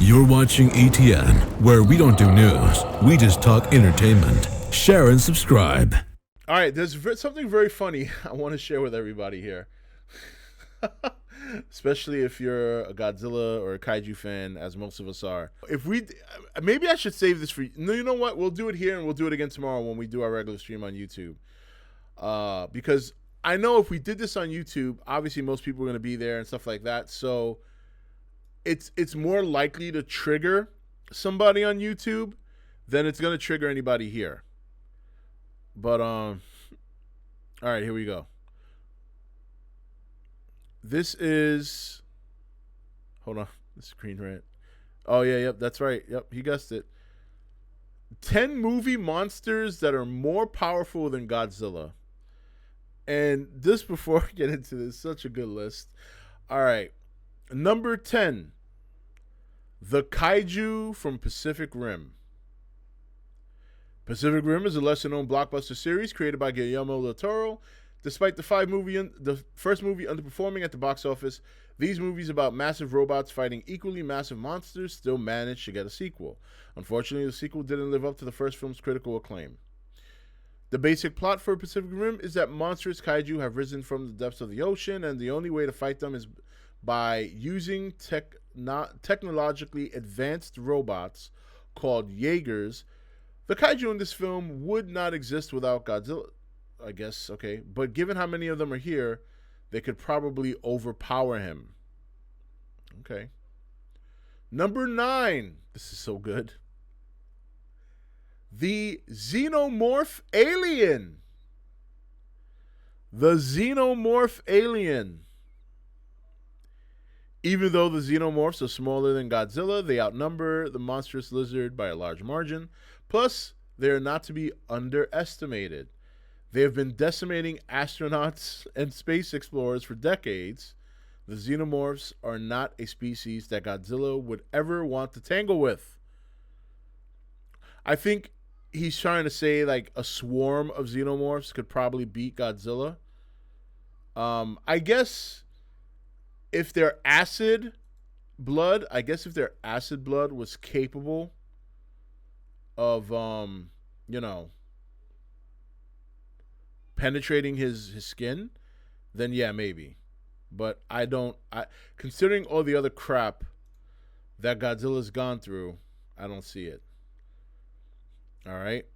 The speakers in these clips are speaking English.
You're watching E.T.N, where we don't do news, we just talk entertainment. Share and subscribe. All right, there's something very funny I want to share with everybody here. Especially if you're a Godzilla or a kaiju fan, as most of us are. Maybe I should save this for you. No, you know what? We'll do it here and we'll do it again tomorrow when we do our regular stream on YouTube. Because I know if we did this on YouTube, obviously most people are going to be there and stuff like that. So it's more likely to trigger somebody on YouTube than it's going to trigger anybody here. But all right, here we go. This is, hold on, the screen rant. Oh yeah, yep, that's right. Yep, he guessed it. 10 movie monsters that are more powerful than Godzilla. And just before I get into this, such a good list. All right, number 10, the kaiju from Pacific Rim. Pacific Rim is a lesser-known blockbuster series created by Guillermo del Toro. Despite the first movie underperforming at the box office, these movies about massive robots fighting equally massive monsters still managed to get a sequel. Unfortunately, the sequel didn't live up to the first film's critical acclaim. The basic plot for Pacific Rim is that monstrous kaiju have risen from the depths of the ocean, and the only way to fight them is by using technologically advanced robots called Jaegers. The kaiju in this film would not exist without Godzilla, I guess, okay. But given how many of them are here, they could probably overpower him. Okay. Number 9. This is so good. The Xenomorph Alien. The Xenomorph Alien. Even though the Xenomorphs are smaller than Godzilla, they outnumber the monstrous lizard by a large margin. Plus, they are not to be underestimated. They have been decimating astronauts and space explorers for decades. The Xenomorphs are not a species that Godzilla would ever want to tangle with. I think he's trying to say like a swarm of Xenomorphs could probably beat Godzilla. I guess if their acid blood was capable of, penetrating his skin, then yeah, maybe. But considering all the other crap that Godzilla's gone through, I don't see it. All right,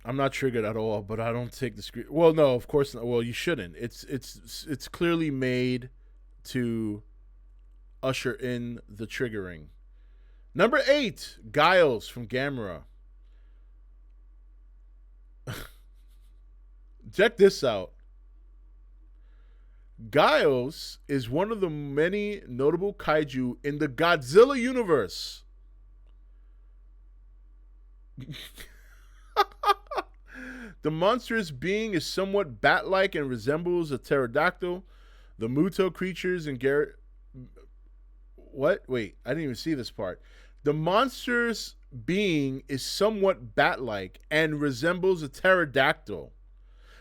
I'm not triggered at all, but I don't take the screen. Well, no, of course not. Well, you shouldn't. It's clearly made to usher in the triggering. Number 8, Giles from Gamera. Check this out. Giles is one of the many notable kaiju in the Godzilla universe. The monstrous being is somewhat bat-like and resembles a pterodactyl. The Muto creatures in What? Wait, I didn't even see this part. The monstrous being is somewhat bat-like and resembles a pterodactyl.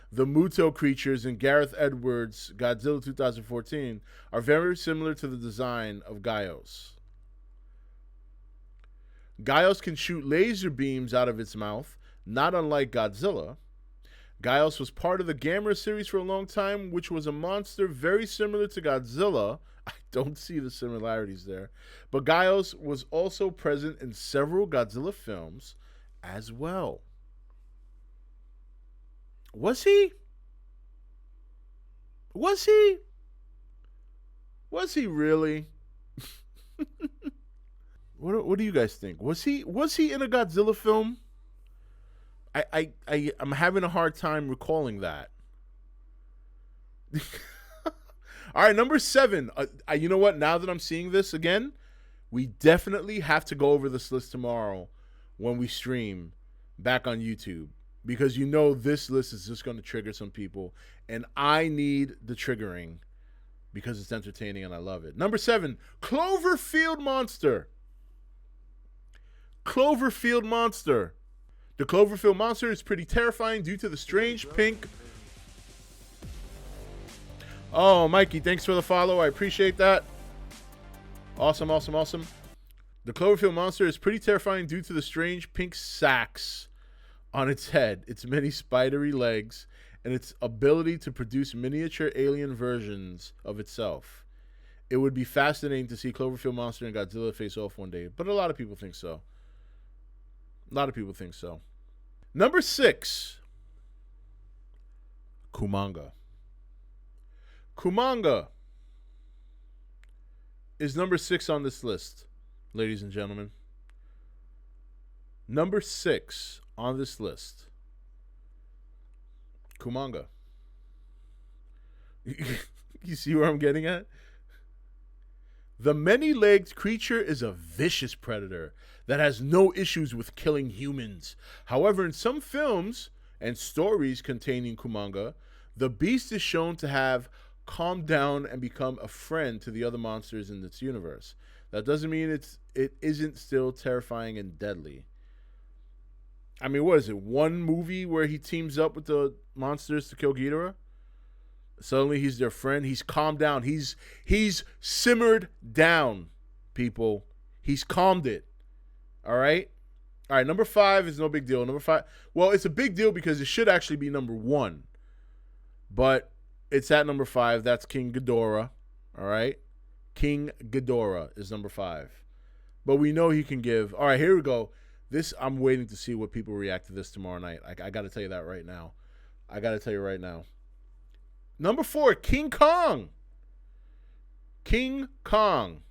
The Muto creatures in Gareth Edwards' Godzilla 2014 are very similar to the design of Giles. Giles can shoot laser beams out of its mouth, not unlike Godzilla. Giles was part of the Gamera series for a long time, which was a monster very similar to Godzilla. I don't see the similarities there. But Giles was also present in several Godzilla films as well. Was he? Was he? Was he really? What do you guys think? Was he in a Godzilla film? I'm having a hard time recalling that. All right, number 7. You know what? Now that I'm seeing this again, we definitely have to go over this list tomorrow when we stream back on YouTube. Because you know this list is just going to trigger some people. And I need the triggering because it's entertaining and I love it. Number 7, Cloverfield Monster. Cloverfield Monster. The Cloverfield Monster is pretty terrifying due to the strange pink... Oh, Mikey, thanks for the follow. I appreciate that. Awesome, awesome, awesome. The Cloverfield Monster is pretty terrifying due to the strange pink sacs on its head, its many spidery legs, and its ability to produce miniature alien versions of itself. It would be fascinating to see Cloverfield Monster and Godzilla face off one day, but a lot of people think so. Number 6, Kamongo. Kamongo is number 6 on this list, ladies and gentlemen. Number 6 on this list. Kamongo. You see where I'm getting at? The many-legged creature is a vicious predator that has no issues with killing humans. However, in some films and stories containing Kamongo, the beast is shown to have calmed down and become a friend to the other monsters in its universe. That doesn't mean it isn't still terrifying and deadly. I mean, what is it? One movie where he teams up with the monsters to kill Ghidorah? Suddenly he's their friend. He's calmed down. He's simmered down, people. He's calmed it. All right? All right, number 5 is no big deal. Number 5, well, it's a big deal because it should actually be number 1. But it's at number 5. That's King Ghidorah. All right? King Ghidorah is number 5. But we know he can give. All right, here we go. This, I'm waiting to see what people react to this tomorrow night. I got to tell you that right now. I got to tell you right now. Number 4, King Kong. King Kong.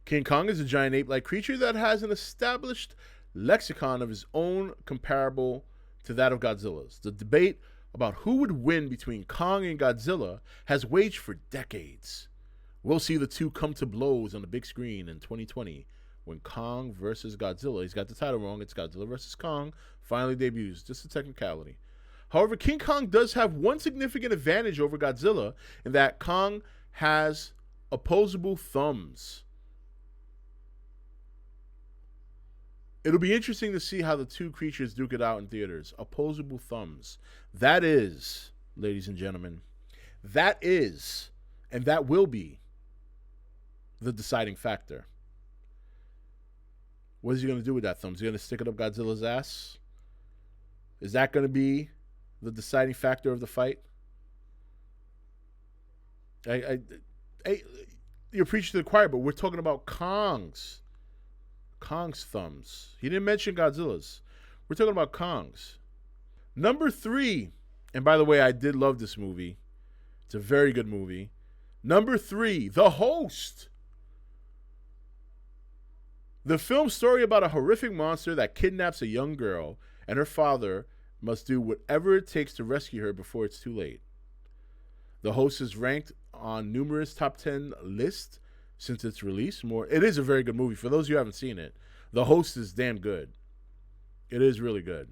King Kong is a giant ape-like creature that has an established lexicon of his own comparable to that of Godzilla's. The debate about who would win between Kong and Godzilla has waged for decades. We'll see the two come to blows on the big screen in 2020 when Kong versus Godzilla, he's got the title wrong, it's Godzilla versus Kong, finally debuts. Just a technicality. However, King Kong does have one significant advantage over Godzilla in that Kong has opposable thumbs. It'll be interesting to see how the two creatures duke it out in theaters. Opposable thumbs. That is, ladies and gentlemen, that is, and that will be the deciding factor. What is he going to do with that thumb? Is he going to stick it up Godzilla's ass? Is that going to be the deciding factor of the fight? You're preaching to the choir, but we're talking about Kong's thumbs. He didn't mention Godzilla's. We're talking about Kong's. Number 3, and by the way, I did love this movie. It's a very good movie. Number 3, The Host. The film story about a horrific monster that kidnaps a young girl, and her father must do whatever it takes to rescue her before it's too late. The Host is ranked on numerous top 10 lists since its release. It is a very good movie. For those of you who haven't seen it, The Host is damn good. It is really good.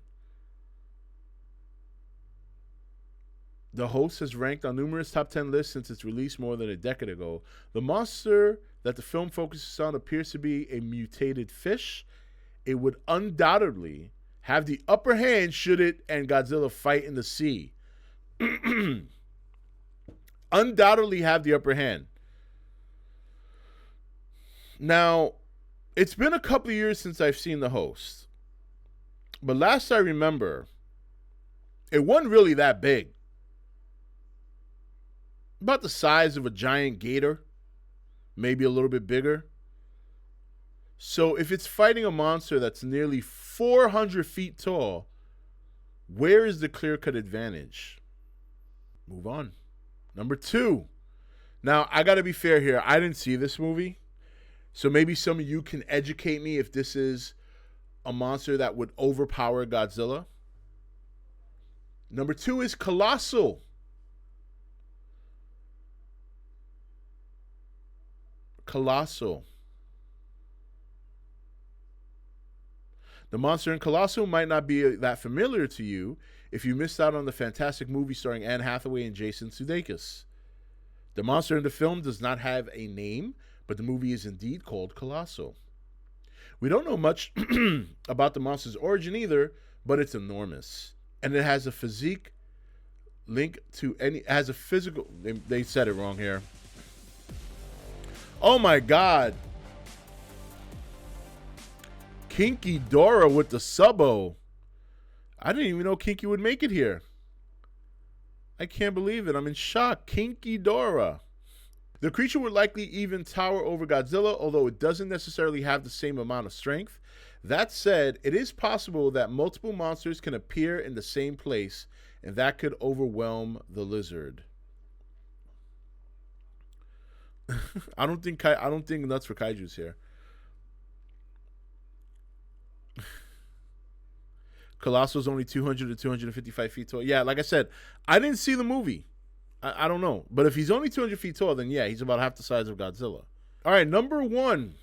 The Host has ranked on numerous top 10 lists since its release more than a decade ago. The monster that the film focuses on appears to be a mutated fish. It would undoubtedly have the upper hand should it and Godzilla fight in the sea. Undoubtedly have the upper hand. Now, it's been a couple of years since I've seen The Host. But last I remember, it wasn't really that big. About the size of a giant gator. Maybe a little bit bigger. So if it's fighting a monster that's nearly 400 feet tall, where is the clear-cut advantage? Move on. Number 2. Now, I got to be fair here. I didn't see this movie. So maybe some of you can educate me if this is a monster that would overpower Godzilla. Number 2 is Colossal. Colossal. The monster in Colossal might not be that familiar to you if you missed out on the fantastic movie starring Anne Hathaway and Jason Sudeikis. The monster in the film does not have a name, but the movie is indeed called Colossal. We don't know much about the monster's origin either, but it's enormous. And it has a physique link to has a physical, they said it wrong here. Oh my God. Kinky Dora with the subo. I didn't even know Kinky would make it here. I can't believe it. I'm in shock. Kinky Dora. The creature would likely even tower over Godzilla, although it doesn't necessarily have the same amount of strength. That said, it is possible that multiple monsters can appear in the same place, and that could overwhelm the lizard. I don't think nuts for kaiju's here. Colossal is only 200 to 255 feet tall. Yeah, like I said, I didn't see the movie. I don't know. But if he's only 200 feet tall, then yeah, he's about half the size of Godzilla. All right, number 1.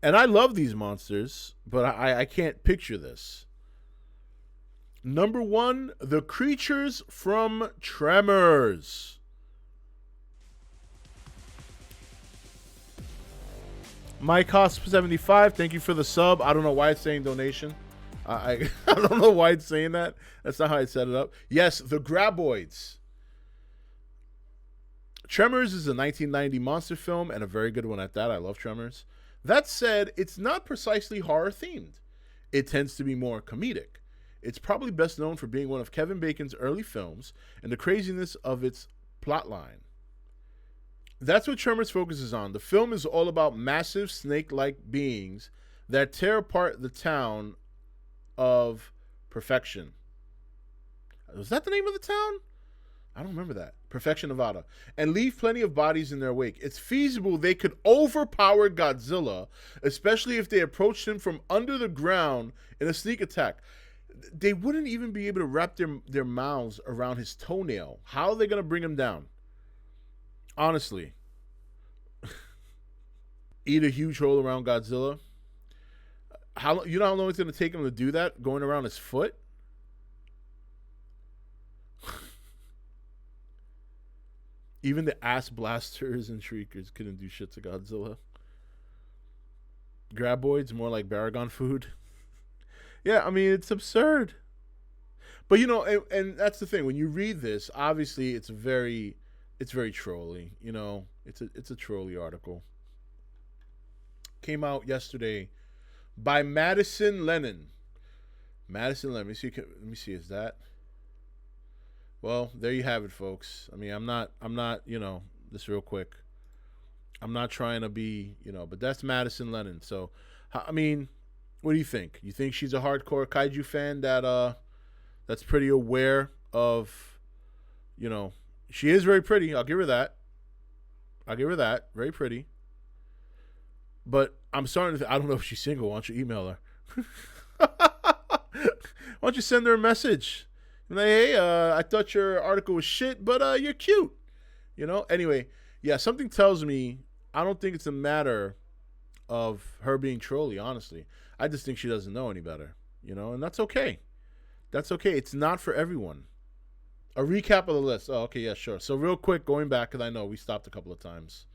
And I love these monsters, but I can't picture this. Number 1, the creatures from Tremors. Mike Haas 75, thank you for the sub. I don't know why it's saying donation. I don't know why it's saying that. That's not how I set it up. Yes, the Graboids. Tremors is a 1990 monster film and a very good one at that. I love Tremors. That said, it's not precisely horror themed. It tends to be more comedic. It's probably best known for being one of Kevin Bacon's early films and the craziness of its plotline. That's what Tremors focuses on. The film is all about massive snake-like beings that tear apart the town of Perfection. Was that the name of the town? I don't remember that. Perfection, Nevada. And leave plenty of bodies in their wake. It's feasible they could overpower Godzilla, especially if they approached him from under the ground in a sneak attack. They wouldn't even be able to wrap their mouths around his toenail. How are they going to bring him down? Honestly. Eat a huge hole around Godzilla. You know how long it's going to take him to do that? Going around his foot? Even the ass blasters and shriekers couldn't do shit to Godzilla. Graboids, more like Baragon food. Yeah, I mean, it's absurd. But, you know, and that's the thing. When you read this, obviously it's very trolly. You know, it's a trolly article. Came out yesterday by Madison Lennon. Madison Lennon. Let me see. Is that? Well, there you have it, folks. I mean, I'm not, you know, this real quick. I'm not trying to be, you know, but that's Madison Lennon. So, I mean, what do you think? You think she's a hardcore kaiju fan that's pretty aware of, you know, she is very pretty. I'll give her that. Very pretty. But I'm starting to I don't know if she's single. Why don't you email her? Why don't you send her a message? Like, hey, I thought your article was shit, but you're cute. You know? Anyway, yeah, something tells me I don't think it's a matter of her being trolly, honestly. I just think she doesn't know any better. You know? And that's okay. That's okay. It's not for everyone. A recap of the list. Oh, okay, yeah, sure. So real quick, going back, because I know we stopped a couple of times.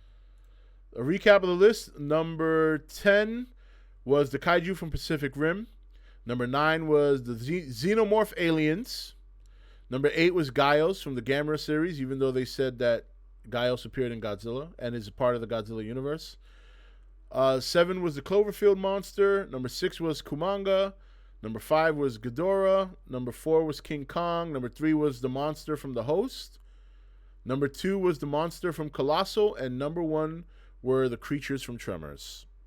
A recap of the list. Number 10 was the kaiju from Pacific Rim. Number 9 was the Xenomorph Aliens. Number 8 was Gaios from the Gamera series, even though they said that Gaios appeared in Godzilla and is a part of the Godzilla universe. 7 was the Cloverfield Monster. Number 6 was Kamongo. Number 5 was Ghidorah. Number 4 was King Kong. Number 3 was the monster from The Host. Number 2 was the monster from Colossal. And number 1 were the creatures from Tremors.